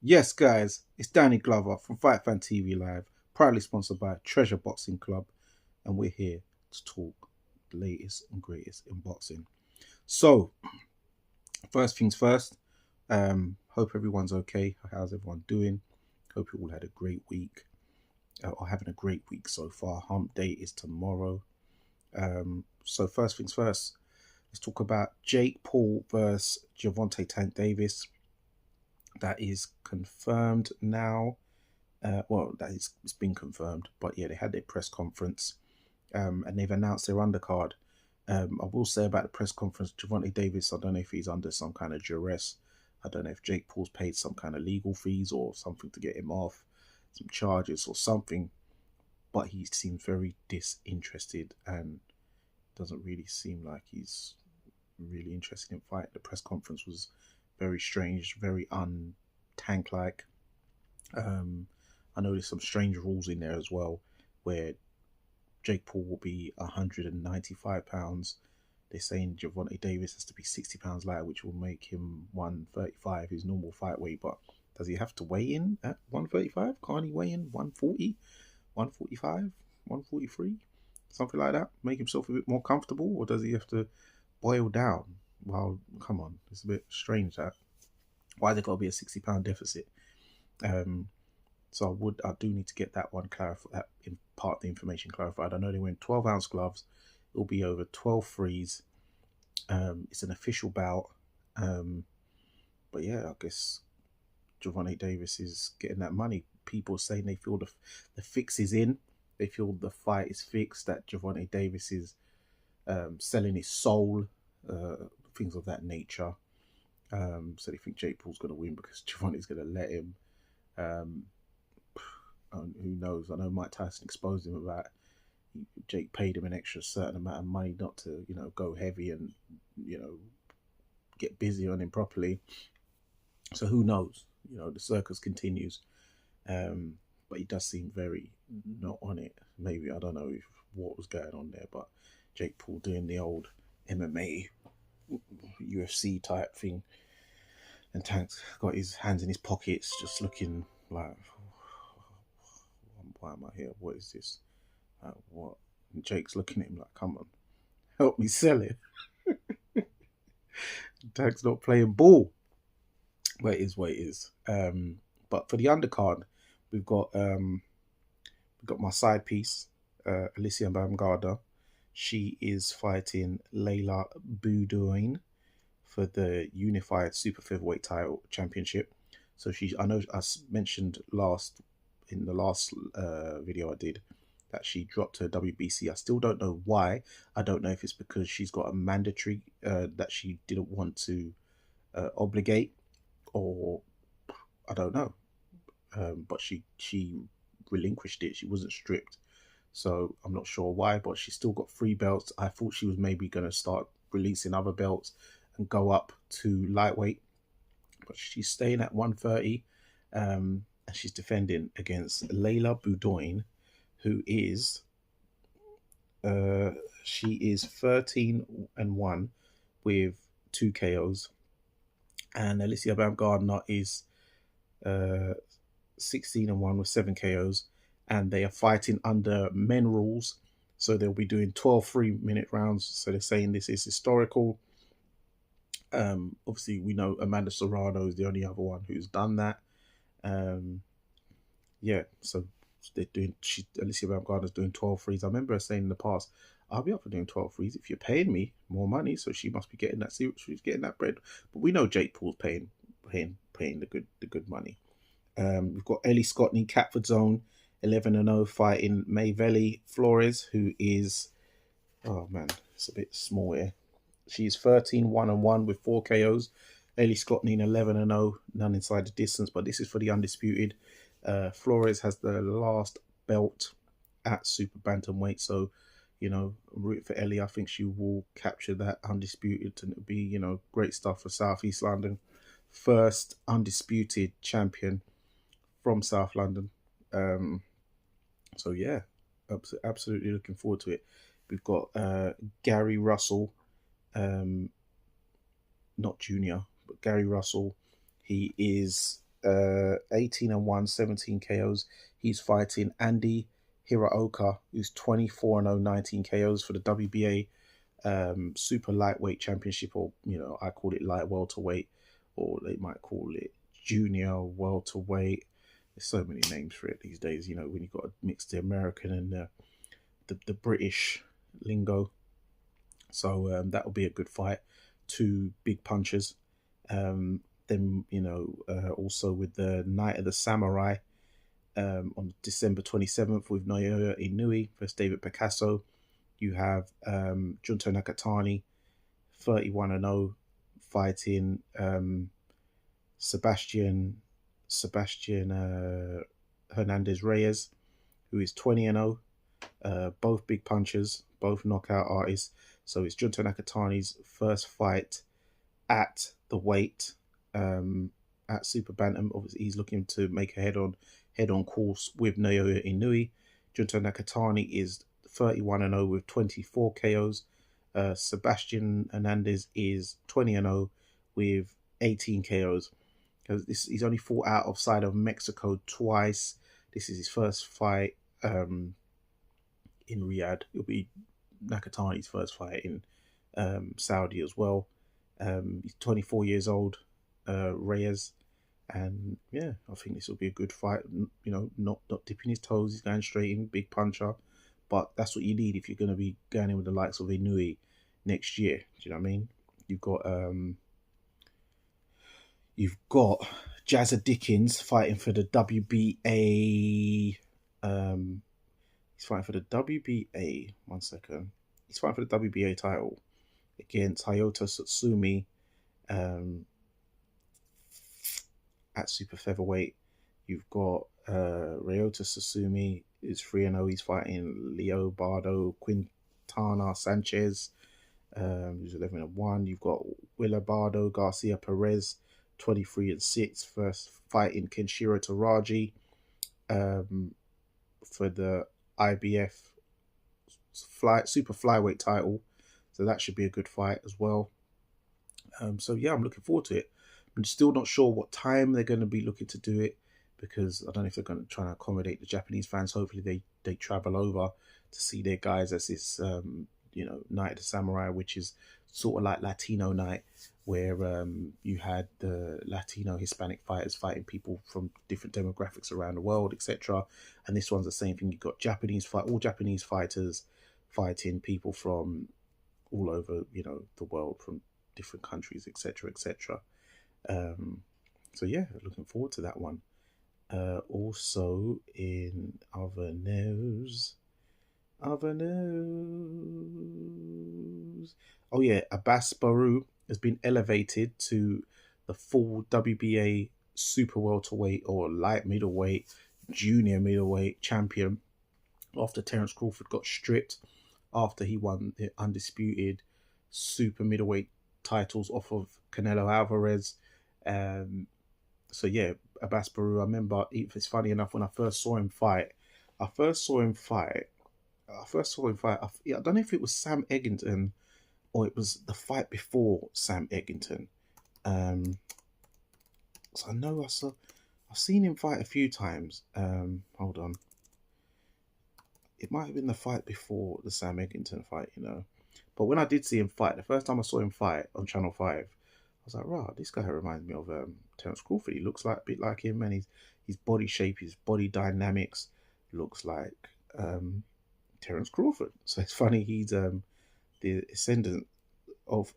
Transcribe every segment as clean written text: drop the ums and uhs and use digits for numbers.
Yes, guys, it's Danny Glover from Fight Fan TV Live, proudly sponsored by Treasure Boxing Club, and we're here to talk the latest and greatest in boxing. So, first things first, hope everyone's okay. How's everyone doing? Hope you all had a great week, or having a great week so far. Hump day is tomorrow. So, first things first, let's talk about Jake Paul versus Javante Tank Davis. That is confirmed now. Well, it's been confirmed, but yeah, they had their press conference, and they've announced their undercard. I will say about the press conference, Javante Davis, I don't know if he's under some kind of duress. I don't know if Jake Paul's paid some kind of legal fees or something to get him off, some charges or something, but he seems very disinterested and doesn't really seem like he's really interested in fight. The press conference was very strange, very un-tank like. Um, I know there's some strange rules in there as well, where Jake Paul will be 195 pounds. They're saying Javante Davis has to be 60 pounds lighter, which will make him 135, his normal fight weight. But does he have to weigh in at 135? Can't he weigh in 140, 145, 143, something like that? Make himself a bit more comfortable, or does he have to boil down? Well, come on, it's a bit strange that. Why there got to be a 60 pound deficit? Um, So I do need to get that one clarified, that in part the information clarified. I know they went 12-ounce gloves. It'll be over 12 threes. It's an official bout. Um, but yeah, I guess Javante Davis is getting that money. People saying they feel the fix is in. They feel the fight is fixed. That Javante Davis is selling his soul, things of that nature. So they think Jake Paul's going to win because Javante's going to let him. Um, who knows? I know Mike Tyson exposed him about Jake paid him an extra certain amount of money not to, go heavy and, get busy on him properly. So who knows? The circus continues. But he does seem very not on it. Maybe, I don't know if what was going on there, but Jake Paul doing the old MMA, UFC type thing, and Tank's got his hands in his pockets, just looking like, why am I here? What is this? What? And Jake's looking at him like, come on, help me sell it. Tank's not playing ball. But it is what it is. But for the undercard, we've got my side piece, Alicia Baumgartner. She is fighting Layla Boudoin for the unified super featherweight title championship. So I know I mentioned in the last video I did that she dropped her WBC. I still don't know why. I don't know if it's because she's got a mandatory that she didn't want to obligate, or I don't know. But she relinquished it. She wasn't stripped, so I'm not sure why. But she still got 3 belts. I thought she was maybe going to start releasing other belts and go up to lightweight, but she's staying at 130. And she's defending against Layla Boudoin, who is she is 13-1 with 2 KOs, and Alicia Baumgardner is 16-1 with 7 KOs, and they are fighting under men rules. So they'll be doing 12 3-minute rounds. So they're saying this is historical. Obviously, we know Amanda Serrano is the only other one who's done that. Yeah, so they're doing. Alicia Baumgardner's doing 12 threes. I remember her saying in the past, "I'll be up for doing 12 threes if you're paying me more money." So she must be getting that. She's getting that bread. But we know Jake Paul's paying the good money. We've got Ellie Scottney, Catford Zone, 11-0, fighting Mayveli Flores, who is, oh man, it's a bit small here. She's 13-1 with 4 KOs. Ellie Scottney 11-0, none inside the distance, but this is for the undisputed. Flores has the last belt at super bantamweight, so I'm rooting for Ellie. I think she will capture that undisputed, and it'll be great stuff for Southeast London. First undisputed champion from South London. So yeah, absolutely looking forward to it. We've got Gary Russell, not Junior, but Gary Russell. He is 18-1, 17 KOs. He's fighting Andy Hiraoka, who's 24-0, 19 KOs for the WBA super lightweight championship, or I call it light welterweight, or they might call it junior welterweight. There's so many names for it these days. When you've got to mix the American and the British lingo. So that will be a good fight. Two big punchers. Then also with the Night of the Samurai on December 27th with Naoya Inoue versus David Picasso. You have Junto Nakatani, 31-0, fighting Sebastian Hernandez Reyes, who is 20-0. Both big punchers, both knockout artists. So it's Junto Nakatani's first fight at the weight, at Super Bantam. Obviously, he's looking to make a head-on course with Naoya Inoue. Junto Nakatani is 31-0 with 24 KOs. Sebastian Hernandez is 20-0 with 18 KOs. He's only fought outside of Mexico twice. This is his first fight in Riyadh. It'll be Nakatani's first fight in Saudi as well. He's 24 years old, Reyes, and yeah, I think this will be a good fight. Not dipping his toes. He's going straight in, big puncher. But that's what you need if you're going to be going in with the likes of Inoue next year. Do you know what I mean? You've got Jazza Dickens fighting for the WBA. He's fighting for the WBA. 1 second. He's fighting for the WBA title against Hayata Satsumi at super featherweight. You've got Ryota Satsumi is 3-0. He's fighting Leobardo Quintana Sanchez, who's 11-1. You've got Willardo Garcia Perez, 23-6, first fighting Kenshiro Taraji for the IBF super flyweight title. So that should be a good fight as well. So yeah, I'm looking forward to it. I'm still not sure what time they're going to be looking to do it, because I don't know if they're going to try and accommodate the Japanese fans. Hopefully they travel over to see their guys as this Night of the Samurai, which is sort of like Latino night, where you had the Latino Hispanic fighters fighting people from different demographics around the world, etc. And this one's the same thing. You've got all Japanese fighters fighting people from all over the world, from different countries, etc., etc. So yeah, looking forward to that one. Also in other news, oh yeah, Abbas Baru has been elevated to the full WBA super welterweight or light middleweight, junior middleweight champion after Terence Crawford got stripped after he won the undisputed super middleweight titles off of Canelo Alvarez. So yeah, Abbas Baru, I remember, it's funny enough, when I first saw him fight, I don't know if it was Sam Eggington or it was the fight before Sam Eggington. So I know I've seen him fight a few times. Hold on. It might have been the fight before the Sam Eggington fight, But when I did see him fight, the first time I saw him fight on Channel 5, I was like, right, this guy reminds me of Terence Crawford. He looks like a bit like him, and his body shape, his body dynamics looks like Terence Crawford. So it's funny, he's the ascendant of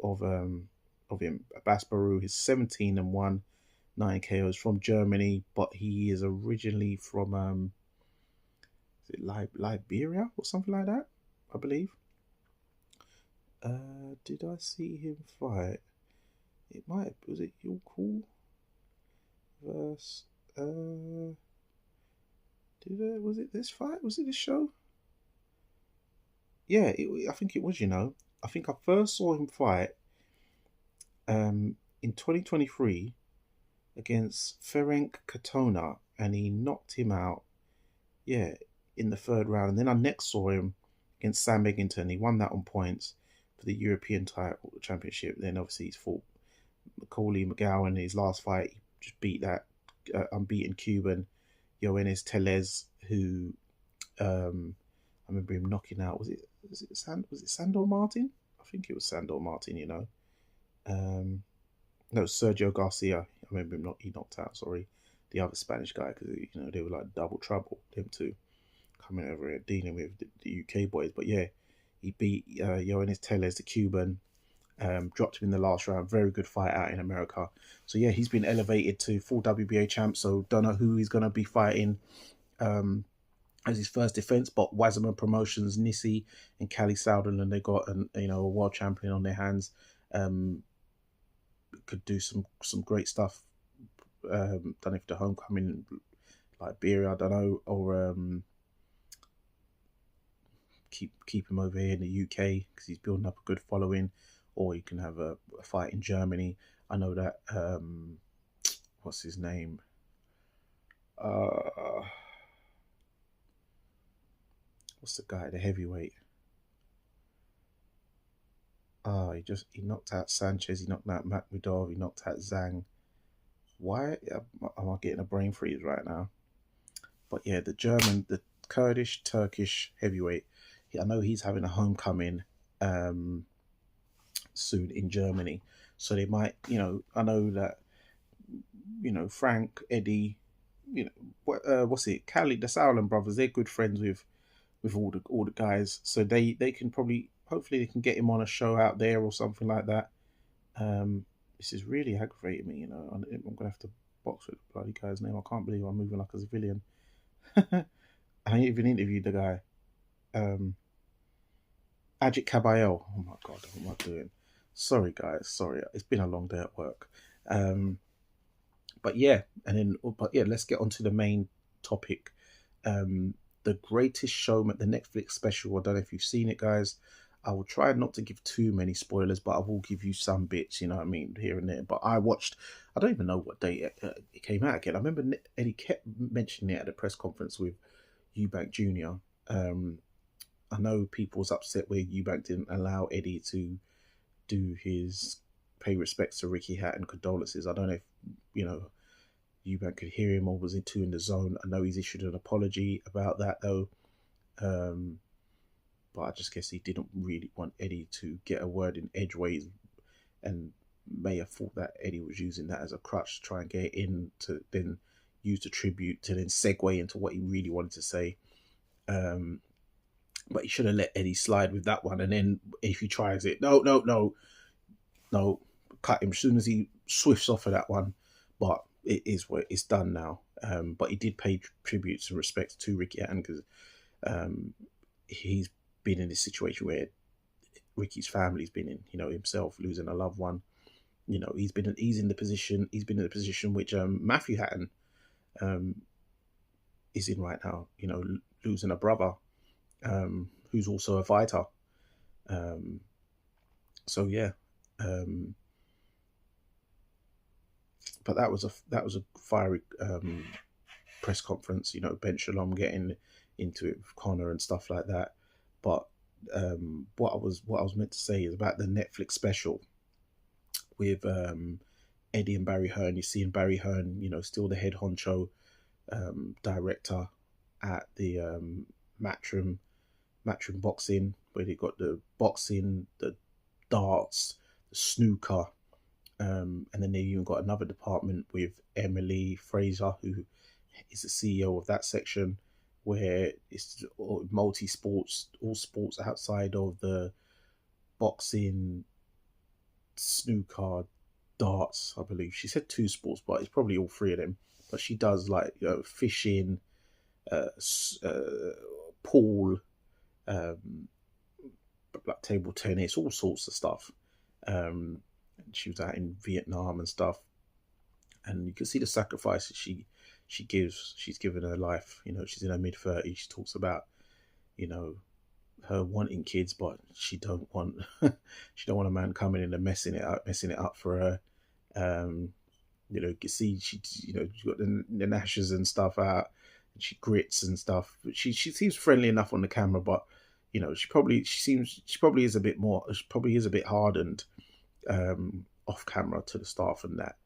him. Abbas Baru is 17-1, 9 KOs, from Germany, but he is originally from is it Liberia or something like that, I believe. Did I see him fight? It might. Was it Your Cool versus? Was it this fight? Was it this show? Yeah, I think it was. I think I first saw him fight in 2023 against Ferenc Katona, and he knocked him out. Yeah, in the third round, and then I next saw him against Sam Eggington. He won that on points for the European title championship. Then obviously he's fought Macaulay McGowan in his last fight. He just beat that unbeaten Cuban, Yoenis Tellez, who I remember him knocking out. Was it Sandor Martin? I think it was Sandor Martin. No, Sergio Garcia. I remember him. He knocked out. Sorry, the other Spanish guy, because they were like double trouble. Them two coming over here dealing with the UK boys. But yeah, he beat Yoenis Tellez, the Cuban. Dropped him in the last round. Very good fight out in America. So yeah, he's been elevated to full WBA champ. So don't know who he's gonna be fighting as his first defense. But Wasserman Promotions, Nissi and Cali Souderland, they got a world champion on their hands. Could do some great stuff. Don't know if the homecoming Liberia, I don't know, or keep him over here in the UK because he's building up a good following. Or you can have a fight in Germany. I know that what's his name? What's the guy, the heavyweight? He knocked out Sanchez, he knocked out Makhmudov, he knocked out Zhang. Why am I getting a brain freeze right now? But yeah, the Kurdish Turkish heavyweight. I know he's having a homecoming soon in Germany, so they might, I know that, Frank, Eddie, what's it, Cali, the Sauerland brothers, they're good friends with all the guys, so they can hopefully they can get him on a show out there or something like that. This is really aggravating me, I'm gonna have to box with the bloody guy's name. I can't believe I'm moving like a civilian. I even interviewed the guy, Ajit Kabayel. Oh my god, what am I doing? Sorry guys, sorry, it's been a long day at work. But yeah, let's get on to the main topic. The Greatest Showman, the Netflix special. I don't know if you've seen it, guys. I will try not to give too many spoilers, but I will give you some bits, here and there. But I don't even know what day it came out again. I remember Eddie kept mentioning it at the press conference with Eubank Jr. I know people was upset where Eubank didn't allow Eddie to do his pay respects to Ricky Hatton, condolences. I don't know if, Eubank could hear him or was in the zone. I know he's issued an apology about that though. But I just guess he didn't really want Eddie to get a word in edgeways, and may have thought that Eddie was using that as a crutch to try and get in to then use the tribute to then segue into what he really wanted to say. But he should have let Eddie slide with that one, and then if he tries it, no, cut him as soon as he swifts off of that one. But it is what it's done now. But he did pay tributes and respects to Ricky Hatton because he's been in this situation where Ricky's family's been in, himself losing a loved one. He's been in the position which Matthew Hatton is in right now. Losing a brother who's also a fighter. So yeah. But that was a fiery press conference. Ben Shalom getting into it with Connor and stuff like that. But what I was meant to say is about the Netflix special with Eddie and Barry Hearn. You're seeing Barry Hearn, still the head honcho director at the Matchroom boxing, where they got the boxing, the darts, the snooker. And then they even got another department with Emily Fraser, who is the CEO of that section, where it's multi-sports, all sports outside of the boxing, snooker, darts, I believe. She said 2 sports, but it's probably all 3 of them. But she does like fishing, pool, like table tennis, all sorts of stuff. She was out in Vietnam and stuff, and you can see the sacrifices she gives. She's given her life. She's in her mid-30s. She talks about, her wanting kids, but she don't want a man coming in and messing it up for her. You can see she's got the gnashes and stuff out, and she grits and stuff. But she seems friendly enough on the camera, but she probably is a bit hardened off camera to the staff and that.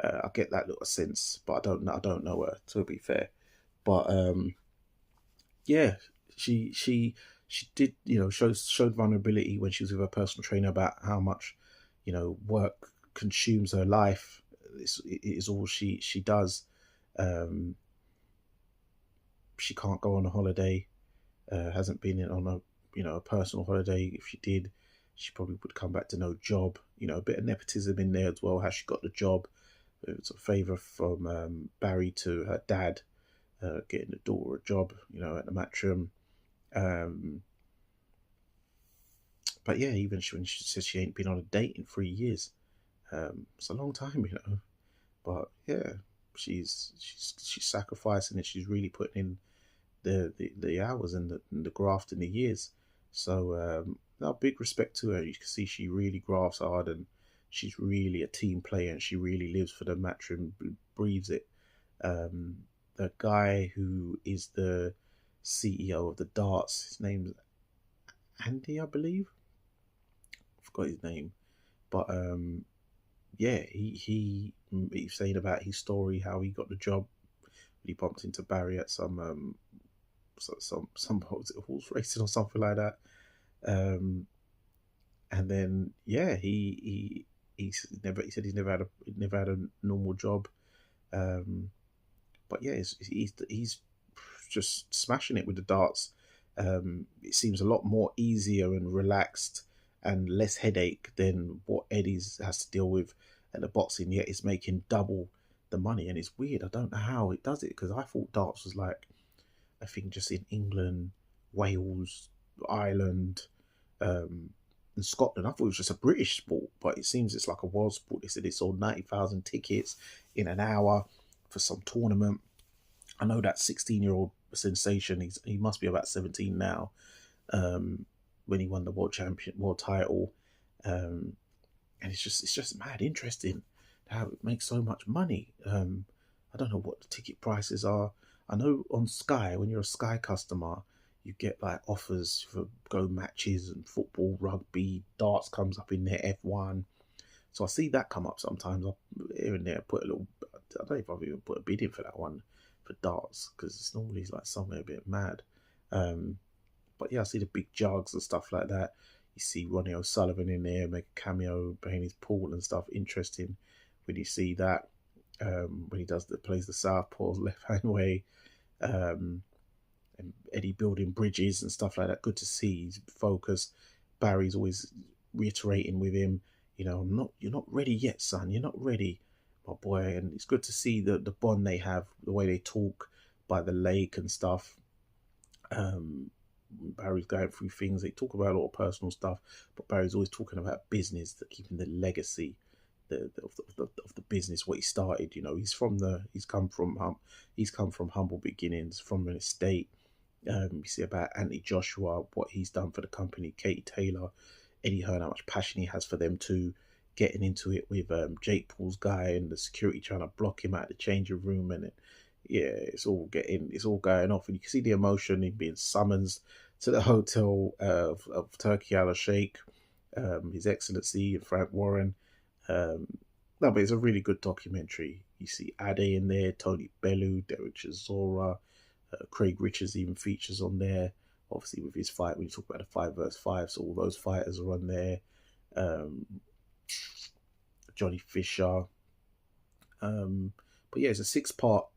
I get that little sense, but I don't know her, to be fair. But yeah, she did, showed vulnerability when she was with her personal trainer about how much, work consumes her life. It is all she does. Um, she can't go on a holiday. Hasn't been on a personal holiday. If she did, she probably would come back to no job. A bit of nepotism in there as well. How she got the job. It was a favour from Barry to her dad, getting the daughter a job. At the Matchroom. Um, but yeah, even when she says she ain't been on a date in 3 years, it's a long time. But yeah, she's sacrificing it. She's really putting in the hours and the graft and the years. So no, big respect to her. You can see she really grafts hard, and she's really a team player, and she really lives for the match and breathes it. The guy who is the CEO of the darts, his name's Andy, I believe. I forgot his name, but yeah, he's saying about his story, how he got the job. He bumped into Barry at some horse racing or something like that. And then yeah, he said he's never had a normal job. But yeah, he's just smashing it with the darts. It seems a lot more easier and relaxed and less headache than what Eddie's has to deal with at the boxing. Yet it's making double the money, and it's weird. I don't know how it does it, because I thought darts was like a thing just in England, Wales, Ireland, and Scotland. I thought it was just a British sport, but it seems it's like a world sport. They said they sold 90,000 tickets in an hour for some tournament. I know that 16-year-old sensation. He must be about 17 now. When he won the world title, and it's just mad interesting how it makes so much money. I don't know what the ticket prices are. I know on Sky, when you're a Sky customer, you get like offers for go matches and football, rugby, darts comes up in there, F1. So I see that come up sometimes. I here and there put a little. I don't know if I've even put a bid in for that one for darts, because it's normally like somewhere a bit mad. But yeah, I see the big jugs and stuff like that. You see Ronnie O'Sullivan in there make a cameo playing his pool and stuff. Interesting when you see that. When he plays the southpaw left hand way, and Eddie building bridges and stuff like that. Good to see. He's focused. Barry's always reiterating with him, you're not ready yet, son. You're not ready, my boy. And it's good to see the bond they have, the way they talk by the lake and stuff. Barry's going through things. They talk about a lot of personal stuff, but Barry's always talking about business, keeping the legacy of the business, what he started. He's come from humble beginnings, from an estate. You see about Anthony Joshua, what he's done for the company, Katie Taylor, Eddie Hearn, how much passion he has for them too. Getting into it with Jake Paul's guy and the security trying to block him out of the changing room, and yeah, it's all going off, and you can see the emotion in being summoned to the hotel of Turkey Al Sheikh, His Excellency and Frank Warren. No, but it's a really good documentary. You see Ade in there, Tony Bellew, Derek Chisora, Craig Richards even features on there. Obviously, with his fight, when you talk about the 5 vs 5, so all those fighters are on there. Johnny Fisher. But yeah, it's a 6-part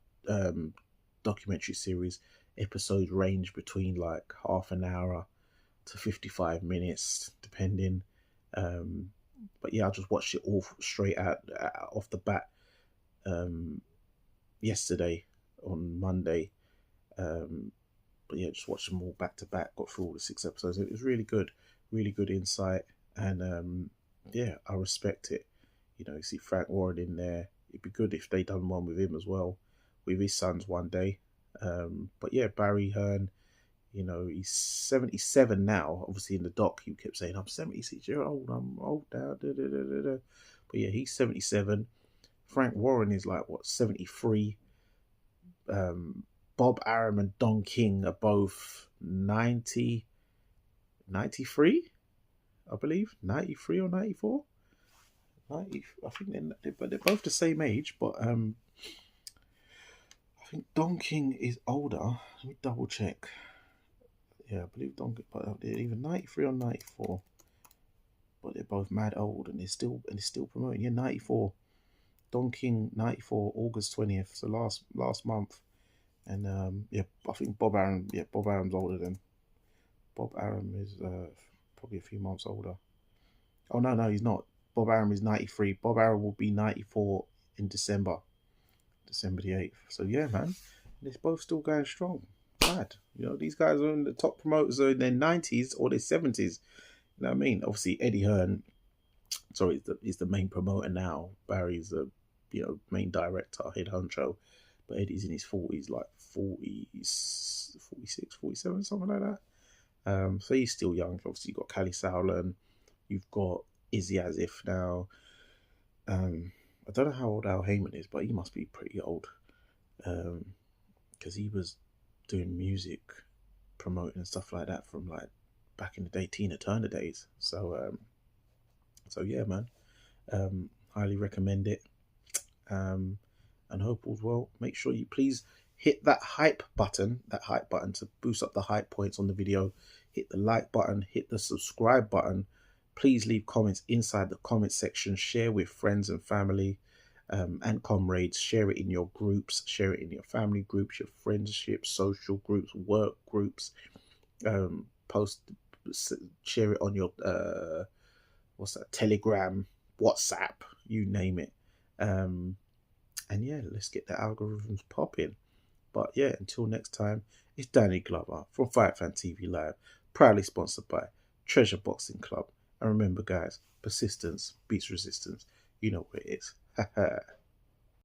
documentary series. Episodes range between like half an hour to 55 minutes, depending. But yeah, I just watched it all straight out off the bat yesterday on Monday. But yeah, just watched them all back to back. Got through all the 6 episodes. It was really good insight, and yeah, I respect it. You see Frank Warren in there. It'd be good if they done one with him as well, with his sons one day. But yeah, Barry Hearn, he's 77 now. Obviously, in the doc, he kept saying, "I'm 76-year-old. I'm old now." Da, da, da, da, da. But yeah, he's 77. Frank Warren is like 73. Bob Arum and Don King are both 90, 93, I believe, 93 or 94. 90. I think they're both the same age, but I think Don King is older. Let me double check. Yeah, I believe Don King, but they're either 93 or 94. But they're both mad old, and they're still promoting. Yeah, 94. Don King 94, August 20th. So last month. And yeah, I think Bob Arum. Yeah, Bob Arum's older than Bob Arum is probably a few months older. Oh no, he's not. Bob Arum is 93. Bob Arum will be 94 in December the 8th. So yeah, man, they're both still going strong. Mad. You know, these guys are in the top promoters are in their 90s or their 70s. You know what I mean? Obviously, Eddie Hearn, sorry, is the main promoter now. Barry's the main director, head honcho. But Eddie's in his 40s, like 40, 46, 47, something like that. So he's still young. Obviously, you've got Callie Sowland, you've got Izzy Asif now. I don't know how old Al Heyman is, but he must be pretty old. Because he was doing music, promoting and stuff like that from like back in the day, Tina Turner days. So yeah, man. Highly recommend it. And hope all's well. Make sure you please hit that hype button to boost up the hype points on the video. Hit the like button, hit the subscribe button. Please leave comments inside the comment section. Share with friends and family and comrades. Share it in your groups. Share it in your family groups, your friendship, social groups, work groups. Share it on your Telegram, WhatsApp, you name it. And yeah, let's get the algorithms popping. But yeah, until next time, it's Danny Glover from Fight Fan TV Live, proudly sponsored by Treasure Boxing Club. And remember, guys, persistence beats resistance. You know what it is.